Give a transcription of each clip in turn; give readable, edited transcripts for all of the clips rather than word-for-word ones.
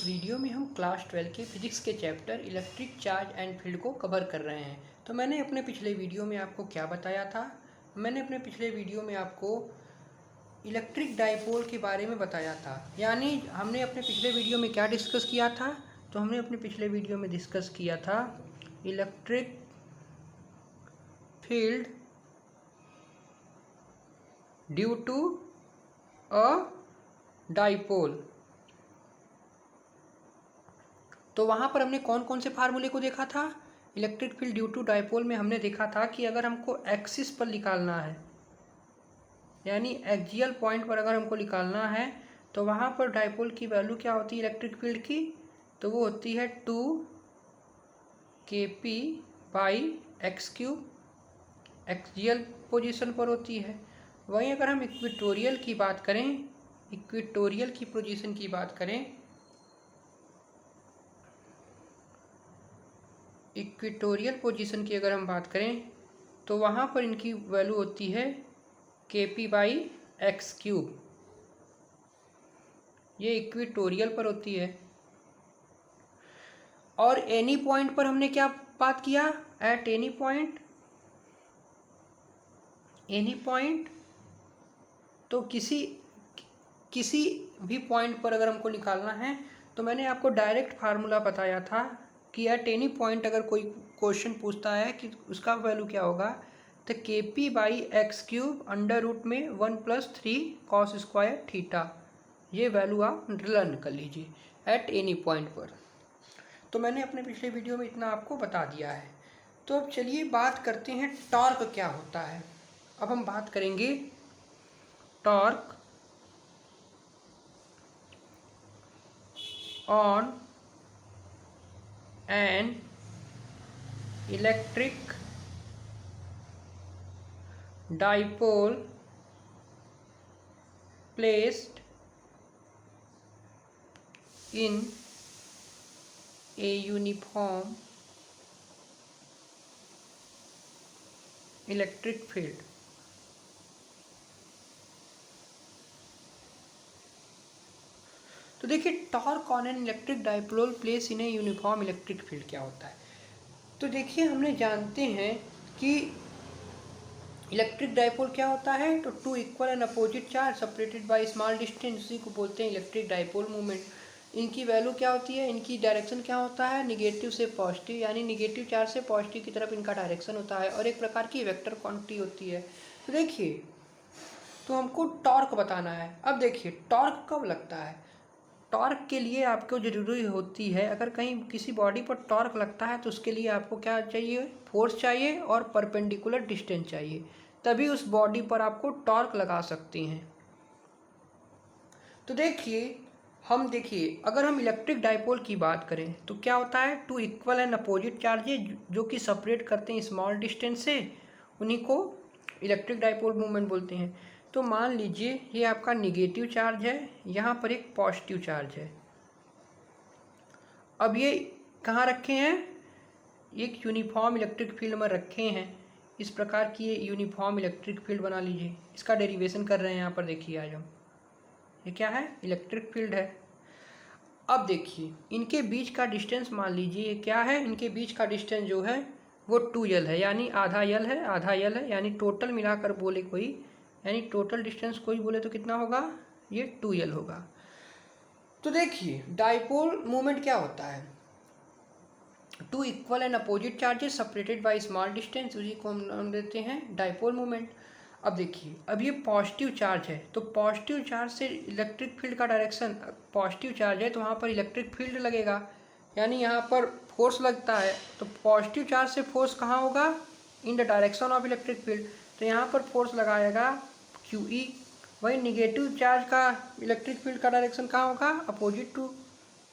इस वीडियो में हम क्लास 12 के फिजिक्स के chapter electric charge and field को कवर कर रहे हैं। तो मैंने अपने पिछले वीडियो में आपको क्या बताया था? मैंने अपने पिछले वीडियो में आपको इलेक्ट्रिक डाइपोल के बारे में बताया था। यानी हमने अपने पिछले वीडियो में क्या डिस्कस किया था? तो हमने अपने पिछले वीडियो में डिस्कस किया था electric field due to a dipole. तो वहाँ पर हमने कौन कौन से फार्मूले को देखा था? Electric field due to dipole में हमने देखा था कि अगर हमको एक्सिस पर निकालना है, यानी एक्सियल पॉइंट पर अगर हमको निकालना है, तो वहाँ पर डाइपोल की वैल्यू क्या होती है इलेक्ट्रिक फील्ड की? तो वो होती है 2kp/x³ एक्सियल पोजीशन पर होती है। वहीं अगर हम इक्वेटोरियल की बात करें, इक्वेटोरियल की पोजीशन की बात करें, इक्वेटोरियल पोजीशन की अगर हम बात करें तो वहाँ पर इनकी वैल्यू होती है kp/x³। ये इक्वेटोरियल पर होती है। और एनी पॉइंट पर हमने क्या बात किया? At any point, any point, तो किसी भी पॉइंट पर अगर हमको निकालना है तो मैंने आपको डायरेक्ट फार्मूला बताया था कि एट एनी पॉइंट अगर कोई क्वेश्चन पूछता है कि उसका वैल्यू क्या होगा, तो kp/x³ अंडर रूट में 1+3 cos² θ, ये वैल्यू आप लर्न कर लीजिए एट एनी पॉइंट पर। तो मैंने अपने पिछले वीडियो में इतना आपको बता दिया है। तो अब चलिए बात करते हैं टॉर्क क्या होता है। अब हम बात करेंगे torque on an electric dipole placed in a uniform electric field। तो देखिए torque on an electric dipole place in a uniform electric field क्या होता है। तो देखिए हमने जानते हैं कि इलेक्ट्रिक डाइपोल क्या होता है, तो two equal and opposite charge separated by small distance, उसी को बोलते हैं इलेक्ट्रिक डाइपोल मूवमेंट। इनकी वैल्यू क्या होती है, इनकी डायरेक्शन क्या होता है, निगेटिव से पॉजिटिव, यानी निगेटिव चार्ज से पॉजिटिव की तरफ इनका डायरेक्शन होता है, और एक प्रकार की वेक्टर क्वांटिटी होती है। तो देखिए, तो हमको टॉर्क बताना है। अब देखिए टॉर्क कब लगता है। टॉर्क के लिए आपको जरूरी होती है, अगर कहीं किसी बॉडी पर टॉर्क लगता है तो उसके लिए आपको क्या चाहिए, फोर्स चाहिए और परपेंडिकुलर डिस्टेंस चाहिए, तभी उस बॉडी पर आपको टॉर्क लगा सकते हैं। तो देखिए अगर हम इलेक्ट्रिक डाइपोल की बात करें तो क्या होता है, two equal and opposite charges जो कि सेपरेट करते हैं स्मॉल डिस्टेंस से, उन्हीं को इलेक्ट्रिक डाइपोल मूवमेंट बोलते हैं। तो मान लीजिए ये आपका निगेटिव चार्ज है, यहाँ पर एक पॉजिटिव चार्ज है। अब ये कहाँ रखे हैं, एक यूनिफॉर्म इलेक्ट्रिक फील्ड में रखे हैं। इस प्रकार की ये यूनिफॉर्म इलेक्ट्रिक फील्ड बना लीजिए। इसका डेरिवेशन कर रहे हैं यहाँ पर, देखिए आज हम, ये क्या है, इलेक्ट्रिक फील्ड है। अब देखिए इनके बीच का डिस्टेंस मान लीजिए ये क्या है, इनके बीच का डिस्टेंस जो है वो 2l है, यानी आधा l है, आधा l है, यानी टोटल मिलाकर बोले कोई, यानी टोटल डिस्टेंस कोई बोले तो कितना होगा, ये 2l होगा। तो देखिए डाइपोल मूवमेंट क्या होता है, two equal and opposite charges separated by small distance, उसी को हम नाम देते हैं डाइपोल मूवमेंट। अब देखिए अब ये पॉजिटिव चार्ज है, तो पॉजिटिव चार्ज से इलेक्ट्रिक फील्ड का डायरेक्शन, पॉजिटिव चार्ज है तो वहाँ पर इलेक्ट्रिक फील्ड लगेगा, यानी यहाँ पर फोर्स लगता है। तो पॉजिटिव चार्ज से फोर्स कहाँ होगा, in the direction of electric field, तो यहाँ पर फोर्स लगाएगा QE। वही निगेटिव चार्ज का इलेक्ट्रिक फील्ड का डायरेक्शन कहाँ होगा, अपोजिट टू,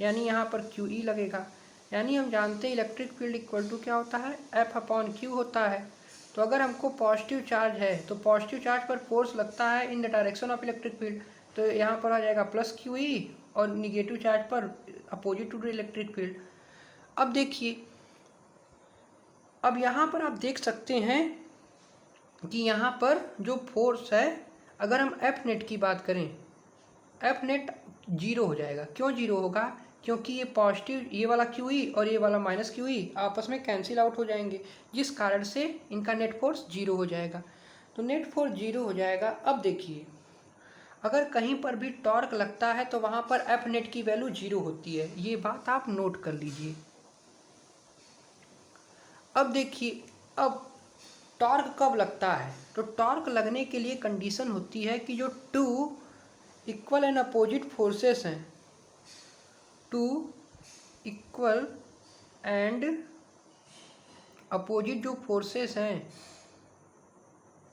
यानी यहाँ पर QE लगेगा। यानी हम जानते हैं इलेक्ट्रिक फील्ड इक्वल टू क्या होता है, F/Q होता है। तो अगर हमको पॉजिटिव चार्ज है तो पॉजिटिव चार्ज पर फोर्स लगता है in the direction of electric field, तो यहाँ पर आ जाएगा +QE, और निगेटिव चार्ज पर अपोजिट टू इलेक्ट्रिक फील्ड। अब देखिए, अब यहाँ पर आप देख सकते हैं कि यहाँ पर जो फोर्स है, अगर हम F नेट की बात करें, F नेट 0 हो जाएगा। क्यों 0 होगा, क्योंकि ये पॉजिटिव, ये वाला क्यू ई और ये वाला माइनस क्यू ई आपस में कैंसिल आउट हो जाएंगे, जिस कारण से इनका नेट फोर्स 0 हो जाएगा। तो नेट फोर्स 0 हो जाएगा। अब देखिए, अगर कहीं पर भी टॉर्क लगता है तो वहाँ पर एफ नेट की वैल्यू 0 होती है, ये बात आप नोट कर लीजिए। अब देखिए, अब टॉर्क कब लगता है? तो टॉर्क लगने के लिए कंडीशन होती है कि जो two equal and opposite forces हैं, टू इक्वल एंड अपोजिट जो फोर्सेस हैं,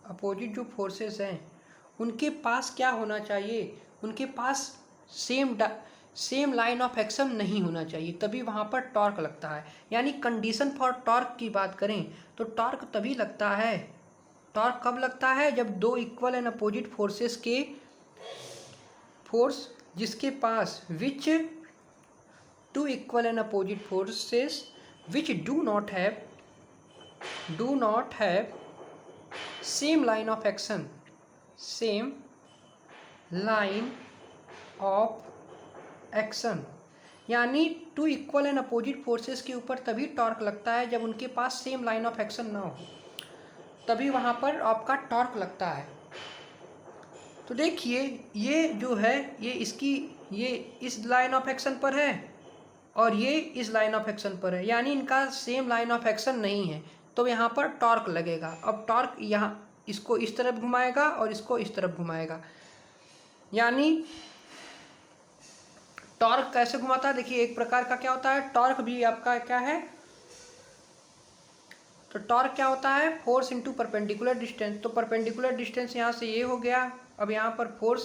अपोजिट जो फोर्सेस हैं उनके पास क्या होना चाहिए? उनके पास सेम लाइन ऑफ एक्शन नहीं होना चाहिए, तभी वहाँ पर टॉर्क लगता है। यानी कंडीशन फॉर टॉर्क की बात करें तो टॉर्क तभी लगता है, टॉर्क कब लगता है? जब दो इक्वल एंड अपोजिट फोर्सेस के फोर्स जिसके पास which two equal and opposite forces which do not have same line of action, same line of action, यानी two equal and opposite forces के ऊपर तभी टॉर्क लगता है जब उनके पास सेम लाइन ऑफ एक्शन ना हो, तभी वहाँ पर आपका टॉर्क लगता है। तो देखिए, ये जो है ये इस लाइन ऑफ एक्शन पर है और ये इस लाइन ऑफ एक्शन पर है, यानी इनका सेम लाइन ऑफ एक्शन नहीं है, तो यहाँ पर टॉर्क लगेगा। अब टॉर्क यहाँ इसको इस तरफ घुमाएगा और इसको इस तरफ घुमाएगा, यानी टॉर्क कैसे घुमाता है? देखिए, एक प्रकार का क्या होता है, टॉर्क भी आपका क्या है, तो टॉर्क क्या होता है? Force into perpendicular distance. तो परपेंडिकुलर डिस्टेंस यहाँ से ये हो गया। अब यहाँ पर फोर्स,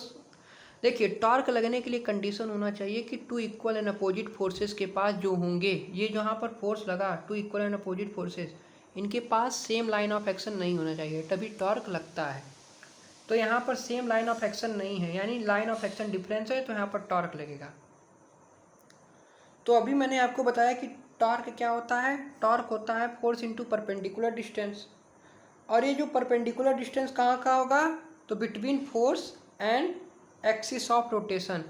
देखिए, टॉर्क लगने के लिए कंडीशन होना चाहिए कि two equal and opposite forces के पास जो होंगे, ये जो यहाँ पर फोर्स लगा, two equal and opposite forces, इनके पास सेम लाइन ऑफ एक्शन नहीं होना चाहिए, तभी टॉर्क लगता है। तो यहाँ पर सेम लाइन ऑफ एक्शन नहीं है, यानी लाइन ऑफ एक्शन डिफरेंस है, तो यहाँ पर टॉर्क लगेगा। तो अभी मैंने आपको बताया कि टॉर्क क्या होता है। टॉर्क होता है फोर्स इंटू परपेंडिकुलर डिस्टेंस, और ये जो परपेंडिकुलर डिस्टेंस कहाँ का होगा? तो between force and axis of rotation,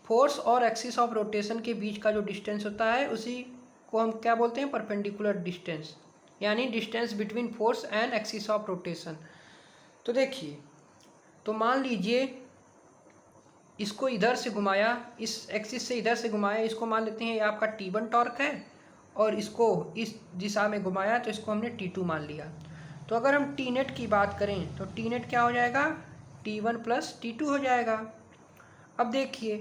force और एक्सिस ऑफ रोटेशन के बीच का जो डिस्टेंस होता है उसी को हम क्या बोलते हैं? परपेंडिकुलर डिस्टेंस, यानी distance between force and axis of rotation. तो देखिए, तो मान लीजिए इसको इधर से घुमाया, इस एक्सिस से इधर से घुमाया, इसको मान लेते हैं ये आपका T1 टॉर्क है, और इसको इस दिशा में घुमाया तो इसको हमने T2 मान लिया। तो अगर हम टी नेट की बात करें तो टी नेट क्या हो जाएगा? T1 प्लस T2 हो जाएगा। अब देखिए,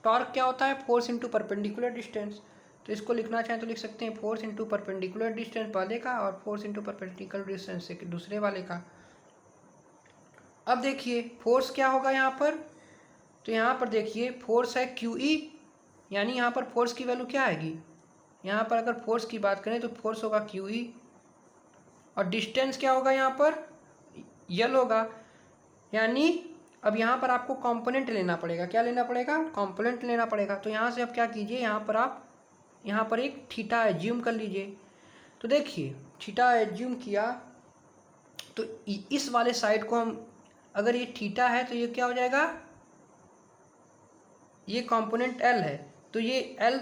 टॉर्क क्या होता है? Force into perpendicular distance. तो इसको लिखना चाहें तो लिख सकते हैं फोर्स इंटू परपेंडिकुलर डिस्टेंस पहले का और फोर्स इंटू परपेंडिकुलर डिस्टेंस से दूसरे वाले का। अब देखिए, फोर्स क्या होगा यहाँ पर? तो यहाँ पर देखिए, फोर्स है QE, यानी यहाँ पर फोर्स की वैल्यू क्या आएगी? यहाँ पर अगर फोर्स की बात करें तो फोर्स होगा QE, और डिस्टेंस क्या होगा? यहाँ पर L होगा। यानी अब यहाँ पर आपको कंपोनेंट लेना पड़ेगा। क्या लेना पड़ेगा? कंपोनेंट लेना पड़ेगा। तो यहाँ से अब क्या कीजिए, यहाँ पर आप यहाँ पर एक थीटा एज्यूम कर लीजिए। तो देखिए, थीटा एज्यूम किया तो इस वाले साइड को हम, अगर ये थीटा है तो ये क्या हो जाएगा? ये कंपोनेंट L है, तो ये L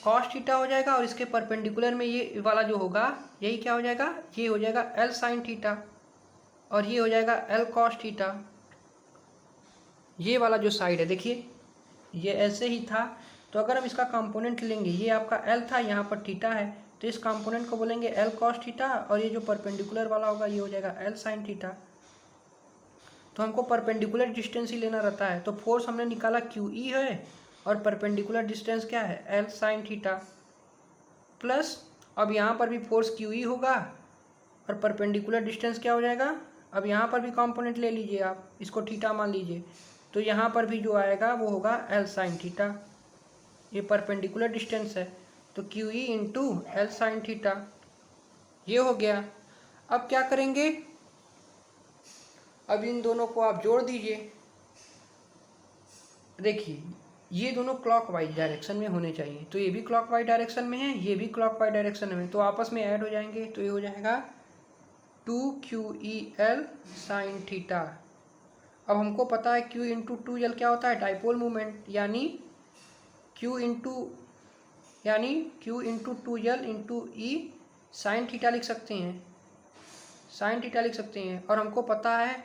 कॉस थीटा हो जाएगा, और इसके परपेंडिकुलर में ये वाला जो होगा यही क्या हो जाएगा? ये हो जाएगा L साइन थीटा, और ये हो जाएगा L कॉस थीटा। ये वाला जो साइड है, देखिए ये ऐसे ही था, तो अगर हम इसका कंपोनेंट लेंगे, ये आपका L था, यहाँ पर थीटा है, तो इस कंपोनेंट को बोलेंगे L कॉस थीटा, और ये जो परपेंडिकुलर वाला होगा ये हो जाएगा L साइन थीटा। तो हमको परपेंडिकुलर डिस्टेंस ही लेना रहता है। तो फोर्स हमने निकाला QE है, और परपेंडिकुलर डिस्टेंस क्या है? L साइन थीटा, प्लस अब यहाँ पर भी फोर्स QE होगा और परपेंडिकुलर डिस्टेंस क्या हो जाएगा? अब यहाँ पर भी कंपोनेंट ले लीजिए आप, इसको थीटा मान लीजिए, तो यहाँ पर भी जो आएगा वो होगा L साइन थीटा। ये परपेंडिकुलर डिस्टेंस है, तो QE into L sine theta, ये हो गया। अब क्या करेंगे? अब इन दोनों को आप जोड़ दीजिए। देखिए, ये दोनों क्लॉकवाइज डायरेक्शन में होने चाहिए, तो ये भी क्लॉकवाइज डायरेक्शन में है, ये भी क्लॉकवाइज डायरेक्शन में, तो आपस में ऐड हो जाएंगे, तो ये हो जाएगा 2QEL साइन थीटा। अब हमको पता है Q इंटू 2L क्या होता है? डाइपोल मूवमेंट, यानी Q इंटू यानी Q इंटू 2L इंटू ई साइन थीटा लिख सकते हैं, साइन थीटा लिख सकते हैं। और हमको पता है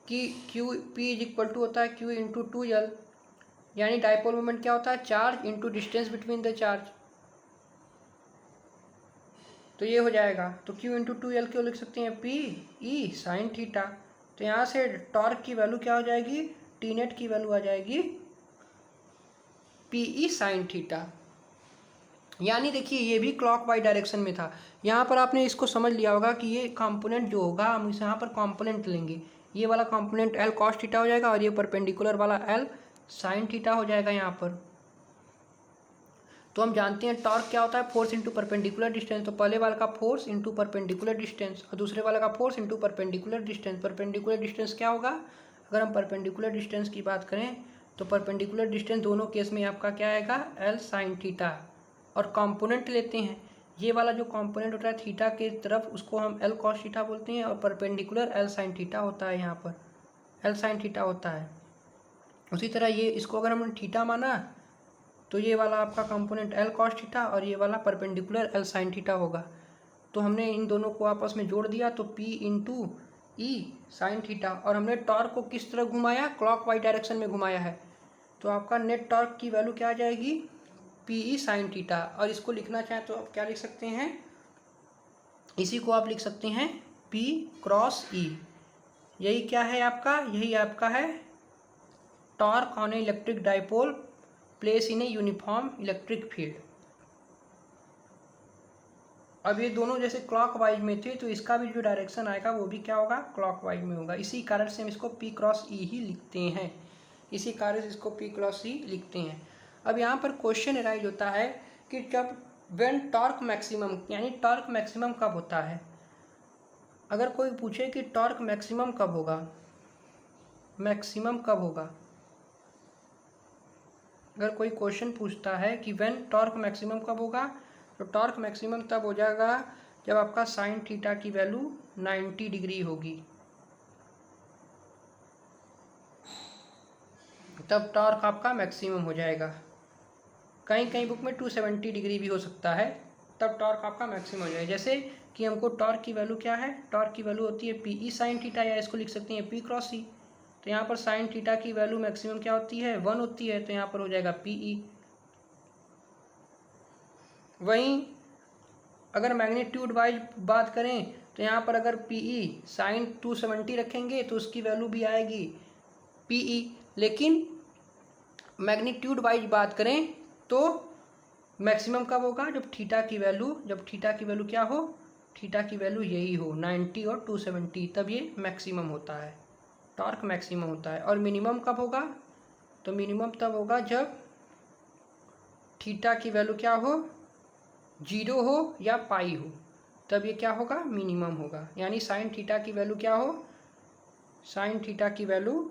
कि Q P is equal to होता है Q इंटू 2L, यानी डाइपोल मोमेंट क्या होता है, charge into distance between the charge. तो ये हो जाएगा, तो Q इंटू 2L क्यों लिख सकते हैं, P E साइन थीटा। तो यहाँ से टॉर्क की वैल्यू क्या हो जाएगी, टी नेट की वैल्यू आ जाएगी PE साइन थीटा। यानी देखिए ये भी क्लॉकवाइज डायरेक्शन में था। यहाँ पर आपने इसको समझ लिया होगा कि ये कंपोनेंट जो होगा हम इस यहाँ पर कंपोनेंट लेंगे, ये वाला कंपोनेंट L cos थीटा हो जाएगा और ये परपेंडिकुलर वाला L साइन थीटा हो जाएगा यहाँ पर। तो हम जानते हैं टॉर्क क्या होता है, फोर्स इंटू परपेंडिकुलर डिस्टेंस। तो पहले वाले का फोर्स इंटू परपेंडिकुलर डिस्टेंस और दूसरे वाले का force into perpendicular distance. Perpendicular distance क्या होगा, अगर हम परपेंडिकुलर डिस्टेंस की बात करें तो परपेंडिकुलर डिस्टेंस दोनों केस में आपका क्या आएगा, L साइन थीटा। और कंपोनेंट लेते हैं, ये वाला जो कंपोनेंट होता है थीटा के तरफ उसको हम L cos थीटा बोलते हैं और परपेंडिकुलर L साइन थीटा होता है, यहाँ पर L साइन थीटा होता है। उसी तरह ये इसको अगर हमने थीटा माना तो ये वाला आपका कंपोनेंट L cos थीटा और ये वाला परपेंडिकुलर L साइन थीटा होगा। तो हमने इन दोनों को आपस में जोड़ दिया तो P इंटू ई साइन थीटा। और हमने टॉर्क को किस तरह घुमाया, क्लॉकवाइज डायरेक्शन में घुमाया है। तो आपका नेट टॉर्क की वैल्यू क्या आ जाएगी, PE साइन थीटा। और इसको लिखना चाहें तो आप क्या लिख सकते हैं, इसी को आप लिख सकते हैं P क्रॉस E। यही क्या है आपका, यही आपका है torque on A electric dipole place in a uniform electric field. अब ये दोनों जैसे क्लॉकवाइज में थे तो इसका भी जो डायरेक्शन आएगा वो भी क्या होगा, क्लॉकवाइज में होगा। इसी कारण से हम इसको P क्रॉस E ही लिखते हैं, इसी कारण से इसको P क्रॉस E लिखते हैं। अब यहाँ पर क्वेश्चन अराइज होता है कि जब व्हेन टॉर्क मैक्सिमम, यानी टॉर्क मैक्सिमम कब होता है। अगर कोई पूछे कि टॉर्क मैक्सिमम कब होगा, मैक्सिमम कब होगा, अगर कोई क्वेश्चन पूछता है कि व्हेन टॉर्क मैक्सिमम कब होगा, तो टॉर्क मैक्सिमम तब हो जाएगा जब आपका साइन थीटा की वैल्यू 90 डिग्री होगी, तब टॉर्क आपका मैक्सिमम हो जाएगा। कहीं कहीं बुक में 270 डिग्री भी हो सकता है, तब टॉर्क आपका मैक्सिमम हो जाएगा। जैसे कि हमको टॉर्क की वैल्यू क्या है, टॉर्क की वैल्यू होती है PE साइन थीटा, या इसको लिख सकते हैं P क्रॉस E। तो यहाँ पर साइन थीटा की वैल्यू मैक्सिमम क्या होती है, 1 होती है, तो यहाँ पर हो जाएगा PE। वहीं अगर मैग्नीट्यूड वाइज बात करें तो यहाँ पर अगर PE साइन 270 रखेंगे तो उसकी वैल्यू भी आएगी PE। लेकिन मैग्नीट्यूड वाइज बात करें तो मैक्सिमम कब होगा, जब थीटा की वैल्यू, जब थीटा की वैल्यू क्या हो, थीटा की वैल्यू यही हो 90 और 270, तब ये मैक्सिमम होता है, टॉर्क मैक्सिमम होता है। और मिनिमम कब होगा, तो मिनिमम तब होगा जब थीटा की वैल्यू क्या हो, 0 हो या पाई हो, तब ये क्या होगा, मिनिमम होगा। यानी साइन थीटा की वैल्यू क्या हो, साइन थीटा की वैल्यू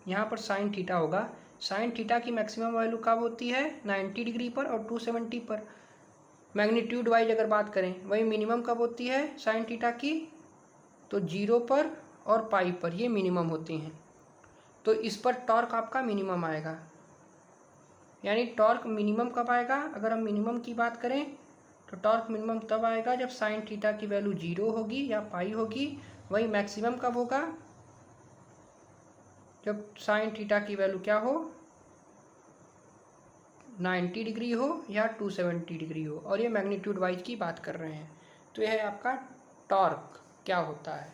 यहाँ पर साइन थीटा होगा। साइन थीटा की मैक्सिमम वैल्यू कब होती है, 90 डिग्री पर और 270 पर, मैग्नीट्यूड वाइज अगर बात करें। वही मिनिमम कब होती है साइन थीटा की, तो 0 पर और पाई पर, ये मिनिमम होते हैं। तो इस पर टॉर्क आपका मिनिमम आएगा। यानी टॉर्क मिनिमम कब आएगा, अगर हम मिनिमम की बात करें तो टॉर्क मिनिमम तब आएगा जब साइन थीटा की वैल्यू 0 होगी या पाई होगी। वही मैक्सिमम कब होगा, जब साइन थीटा की वैल्यू क्या हो, 90 डिग्री हो या 270 डिग्री हो। और ये मैग्नीट्यूड वाइज की बात कर रहे हैं। तो यह है आपका टॉर्क क्या होता है।